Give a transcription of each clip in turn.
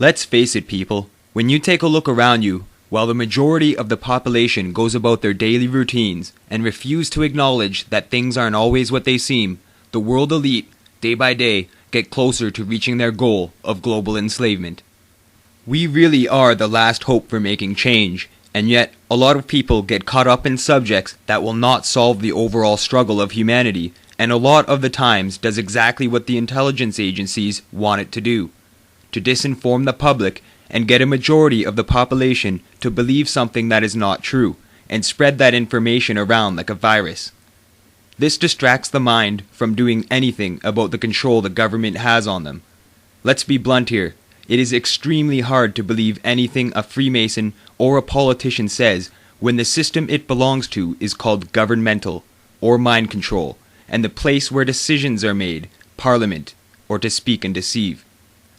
Let's face it, people. When you take a look around you, while the majority of the population goes about their daily routines and refuse to acknowledge that things aren't always what they seem, the world elite, day by day, get closer to reaching their goal of global enslavement. We really are the last hope for making change, and yet a lot of people get caught up in subjects that will not solve the overall struggle of humanity, and a lot of the times does exactly what the intelligence agencies want it to do: to disinform the public and get a majority of the population to believe something that is not true, and spread that information around like a virus. This distracts the mind from doing anything about the control the government has on them. Let's be blunt here. It is extremely hard to believe anything a Freemason or a politician says when the system it belongs to is called governmental, or mind control, and the place where decisions are made, Parliament, or to speak and deceive.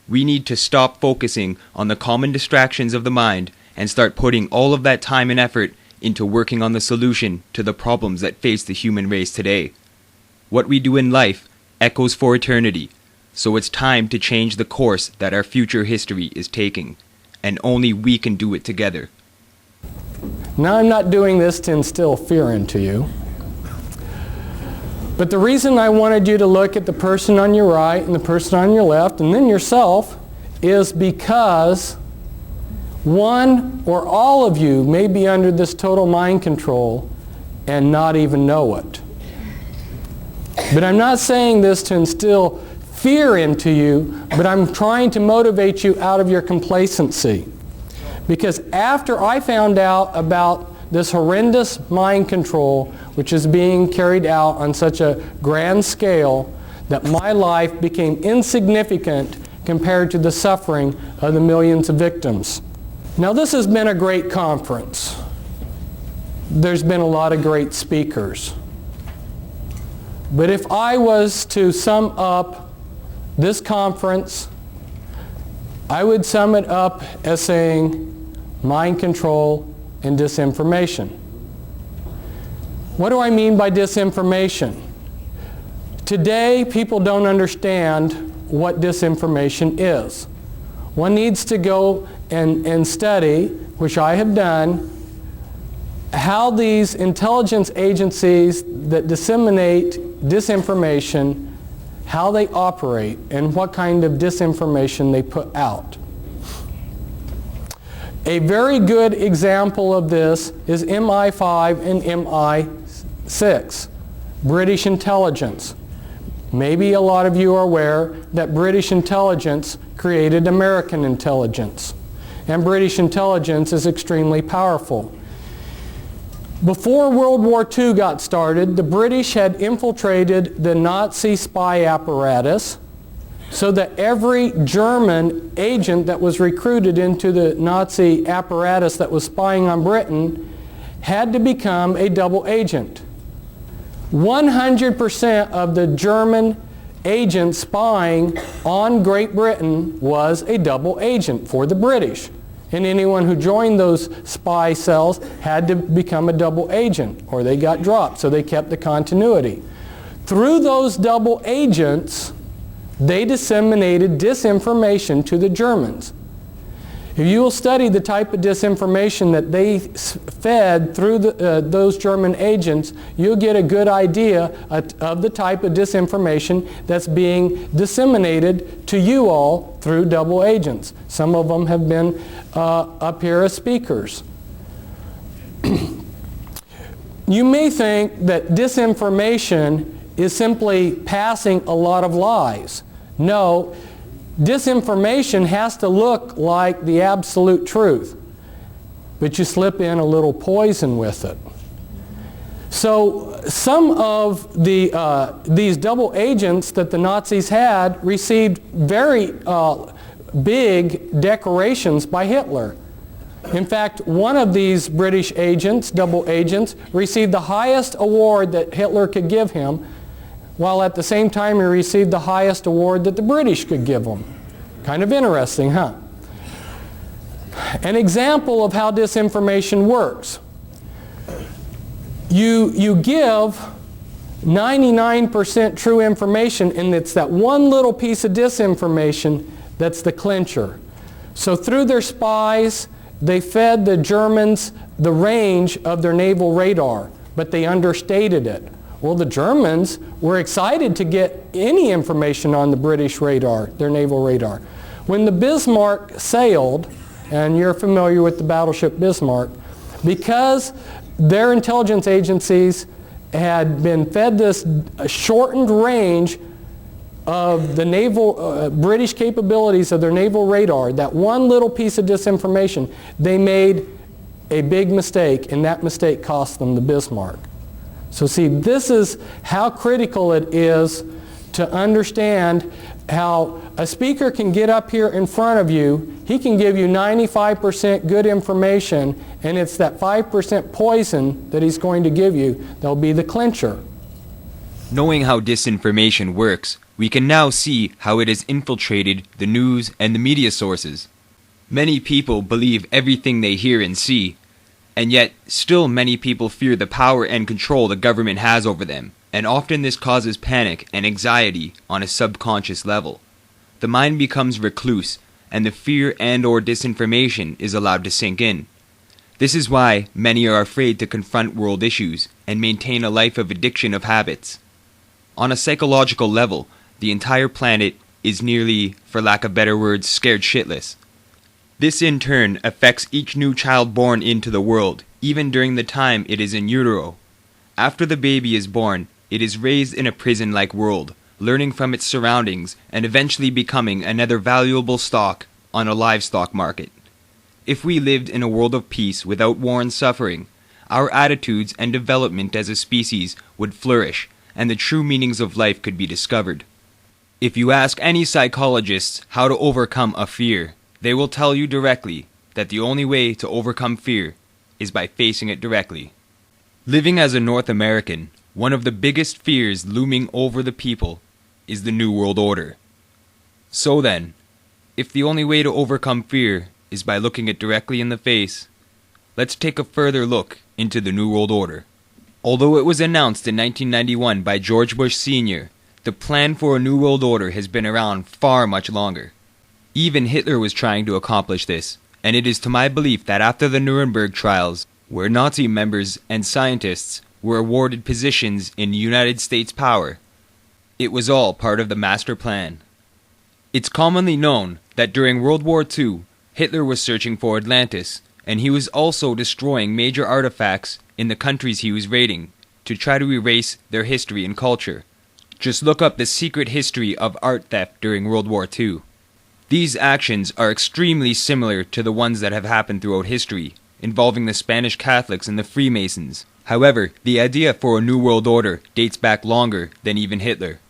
We need to stop focusing on the common distractions of the mind and start putting all of that time and effort into working on the solution to the problems that face the human race today. What we do in life echoes for eternity, so it's time to change the course that our future history is taking, and only we can do it together. Now, I'm not doing this to instill fear into you, but the reason I wanted you to look at the person on your right and the person on your left and then yourself is because one or all of you may be under this total mind control and not even know it. But I'm not saying this to instill fear into you, but I'm trying to motivate you out of your complacency. Because after I found out about this horrendous mind control, which is being carried out on such a grand scale, that my life became insignificant compared to the suffering of the millions of victims. Now, this has been a great conference. There's been a lot of great speakers. But if I was to sum up this conference, I would sum it up as saying mind control and disinformation. What do I mean by disinformation? Today, people don't understand what disinformation is. One needs to go and study, which I have done, how these intelligence agencies that disseminate disinformation, how they operate, and what kind of disinformation they put out. A very good example of this is MI5 and MI6, British intelligence. Maybe a lot of you are aware that British intelligence created American intelligence. And British intelligence is extremely powerful. Before World War II got started, the British had infiltrated the Nazi spy apparatus so that every German agent that was recruited into the Nazi apparatus that was spying on Britain had to become a double agent. 100% of the German agent spying on Great Britain was a double agent for the British. And anyone who joined those spy cells had to become a double agent, or they got dropped, so they kept the continuity. Through those double agents, they disseminated disinformation to the Germans. If you will study the type of disinformation that they fed through those German agents, you'll get a good idea of the type of disinformation that's being disseminated to you all through double agents. Some of them have been up here as speakers. You may think that disinformation is simply passing a lot of lies. No, disinformation has to look like the absolute truth, but you slip in a little poison with it. So some of these double agents that the Nazis had received very big decorations by Hitler. In fact, one of these British agents, double agents, received the highest award that Hitler could give him, while at the same time he received the highest award that the British could give him. Kind of interesting, huh? An example of how disinformation works. You give 99% true information, and it's that one little piece of disinformation that's the clincher. So through their spies, they fed the Germans the range of their naval radar, but they understated it. Well, the Germans were excited to get any information on the British radar, their naval radar. When the Bismarck sailed, and you're familiar with the battleship Bismarck, because their intelligence agencies had been fed this shortened range of the naval, British capabilities of their naval radar, that one little piece of disinformation, they made a big mistake, and that mistake cost them the Bismarck. So see, this is how critical it is to understand how a speaker can get up here in front of you, he can give you 95% good information, and it's that 5% poison that he's going to give you that'll be the clincher. Knowing how disinformation works, we can now see how it has infiltrated the news and the media sources. Many people believe everything they hear and see, and yet still many people fear the power and control the government has over them, and often this causes panic and anxiety on a subconscious level. The mind becomes recluse, and the fear and/or disinformation is allowed to sink in. This is why many are afraid to confront world issues and maintain a life of addiction of habits. On a psychological level, the entire planet is nearly, for lack of better words, scared shitless. This in turn affects each new child born into the world, even during the time it is in utero. After the baby is born, it is raised in a prison-like world, learning from its surroundings and eventually becoming another valuable stock on a livestock market. If we lived in a world of peace without war and suffering, our attitudes and development as a species would flourish, and the true meanings of life could be discovered. If you ask any psychologists how to overcome a fear, they will tell you directly that the only way to overcome fear is by facing it directly. Living as a North American, one of the biggest fears looming over the people is the New World Order. So then, if the only way to overcome fear is by looking it directly in the face, let's take a further look into the New World Order. Although it was announced in 1991 by George Bush Sr., the plan for a New World Order has been around far much longer. Even Hitler was trying to accomplish this, and it is to my belief that after the Nuremberg trials, where Nazi members and scientists were awarded positions in United States power, it was all part of the master plan. It's commonly known that during World War II, Hitler was searching for Atlantis, and he was also destroying major artifacts in the countries he was raiding to try to erase their history and culture. Just look up the secret history of art theft during World War II. These actions are extremely similar to the ones that have happened throughout history, involving the Spanish Catholics and the Freemasons. However, the idea for a New World Order dates back longer than even Hitler.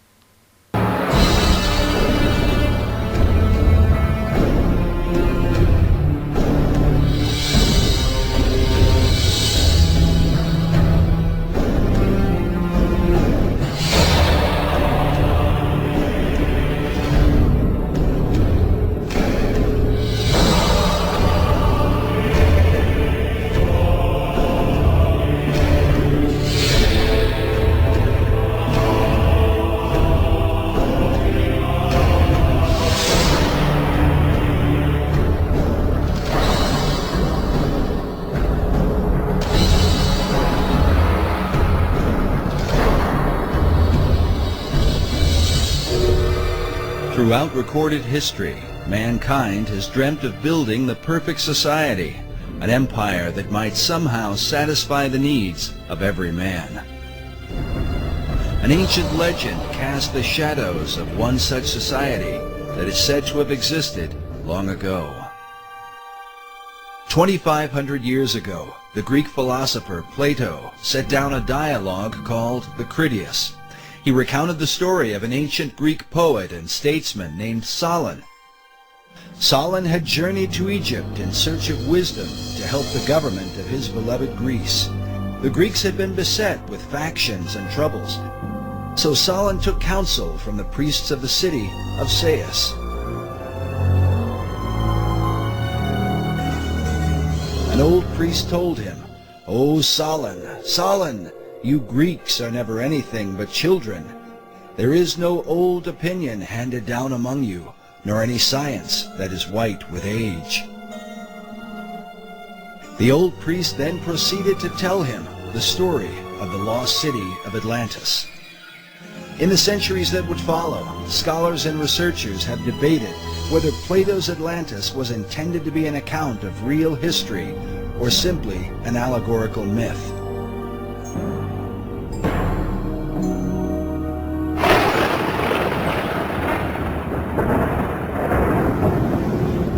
Throughout recorded history, mankind has dreamt of building the perfect society, an empire that might somehow satisfy the needs of every man. An ancient legend casts the shadows of one such society that is said to have existed long ago. 2,500 years ago, the Greek philosopher Plato set down a dialogue called the Critias. He recounted the story of an ancient Greek poet and statesman named Solon. Solon had journeyed to Egypt in search of wisdom to help the government of his beloved Greece. The Greeks had been beset with factions and troubles, so Solon took counsel from the priests of the city of Sais. An old priest told him, "O Solon, Solon, you Greeks are never anything but children. There is no old opinion handed down among you, nor any science that is white with age. The old priest then proceeded to tell him the story of the lost city of Atlantis. In the centuries that would follow, scholars and researchers have debated whether Plato's Atlantis was intended to be an account of real history or simply an allegorical myth.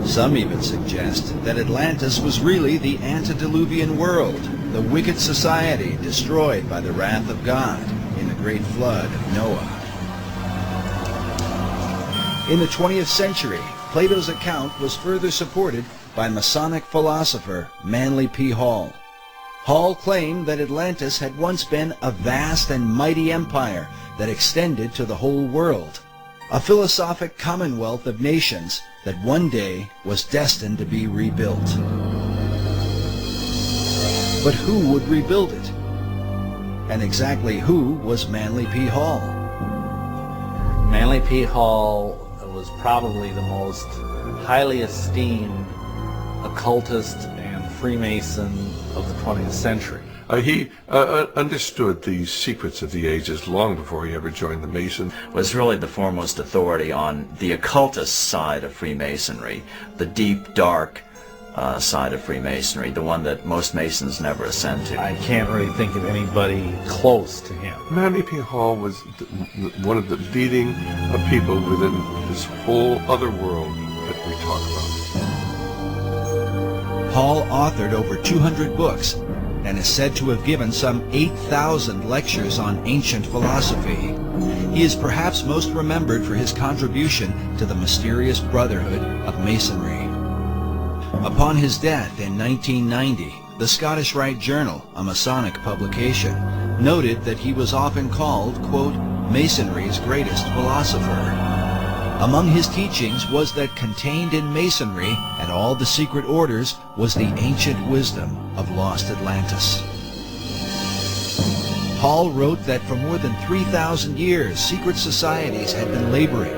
Some even suggest that Atlantis was really the antediluvian world, the wicked society destroyed by the wrath of God in the great flood of Noah. In the 20th century, Plato's account was further supported by Masonic philosopher Manly P. Hall. Hall claimed that Atlantis had once been a vast and mighty empire that extended to the whole world, a philosophic commonwealth of nations that one day was destined to be rebuilt. But who would rebuild it? And exactly who was Manly P. Hall? Manly P. Hall was probably the most highly esteemed occultist and Freemason of the 20th century. He understood the secrets of the ages long before he ever joined the Mason. Was really the foremost authority on the occultist side of Freemasonry, the deep, dark side of Freemasonry, the one that most Masons never ascend to. I can't really think of anybody close to him. Manly P. Hall was one of the leading people within this whole other world that we talk about. Hall authored over 200 books and is said to have given some 8,000 lectures on ancient philosophy. He is perhaps most remembered for his contribution to the mysterious Brotherhood of Masonry. Upon his death in 1990, the Scottish Rite Journal, a Masonic publication, noted that he was often called, quote, Masonry's greatest philosopher. Among his teachings was that contained in Masonry and all the secret orders was the ancient wisdom of lost Atlantis. Hall wrote that for more than 3,000 years, secret societies had been laboring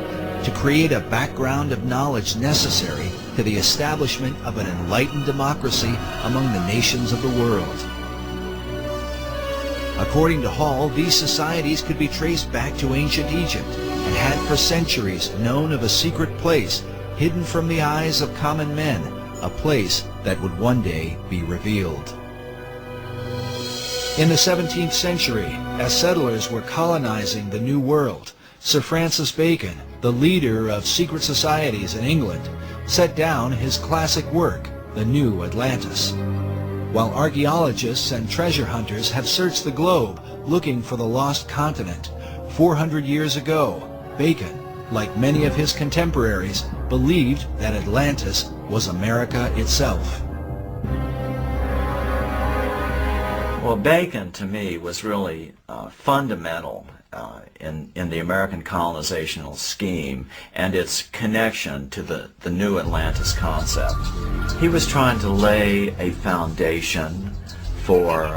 to create a background of knowledge necessary to the establishment of an enlightened democracy among the nations of the world. According to Hall, these societies could be traced back to ancient Egypt and had for centuries known of a secret place hidden from the eyes of common men, a place that would one day be revealed. In the 17th century, as settlers were colonizing the New World, Sir Francis Bacon, the leader of secret societies in England, set down his classic work, The New Atlantis. While archaeologists and treasure hunters have searched the globe looking for the lost continent, 400 years ago, Bacon, like many of his contemporaries, believed that Atlantis was America itself. Well, Bacon, to me, was really fundamental in the American colonizational scheme and its connection to the New Atlantis concept. He was trying to lay a foundation for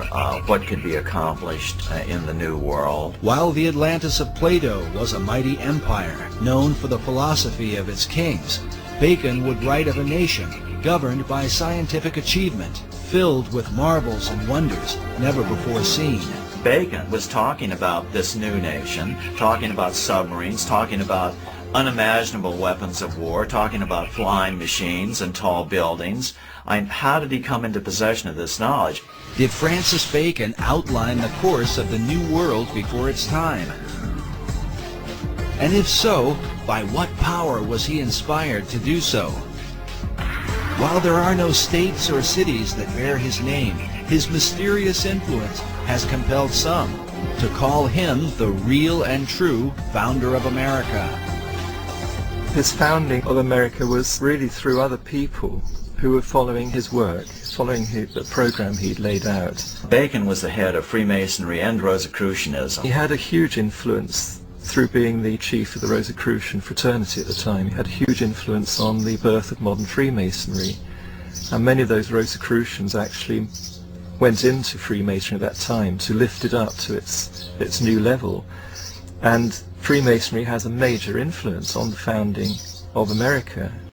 what could be accomplished in the New World. While the Atlantis of Plato was a mighty empire known for the philosophy of its kings, Bacon would write of a nation governed by scientific achievement, filled with marvels and wonders never before seen. Bacon was talking about this new nation, talking about submarines, talking about unimaginable weapons of war, talking about flying machines and tall buildings. How did he come into possession of this knowledge? Did Francis Bacon outline the course of the New World before its time? And if so, by what power was he inspired to do so? While there are no states or cities that bear his name, his mysterious influence has compelled some to call him the real and true founder of America. His founding of America was really through other people who were following his work, following the program he'd laid out. Bacon was the head of Freemasonry and Rosicrucianism. He had a huge influence through being the chief of the Rosicrucian fraternity at the time. He had a huge influence on the birth of modern Freemasonry. And many of those Rosicrucians actually went into Freemasonry at that time to lift it up to its new level. And Freemasonry has a major influence on the founding of America.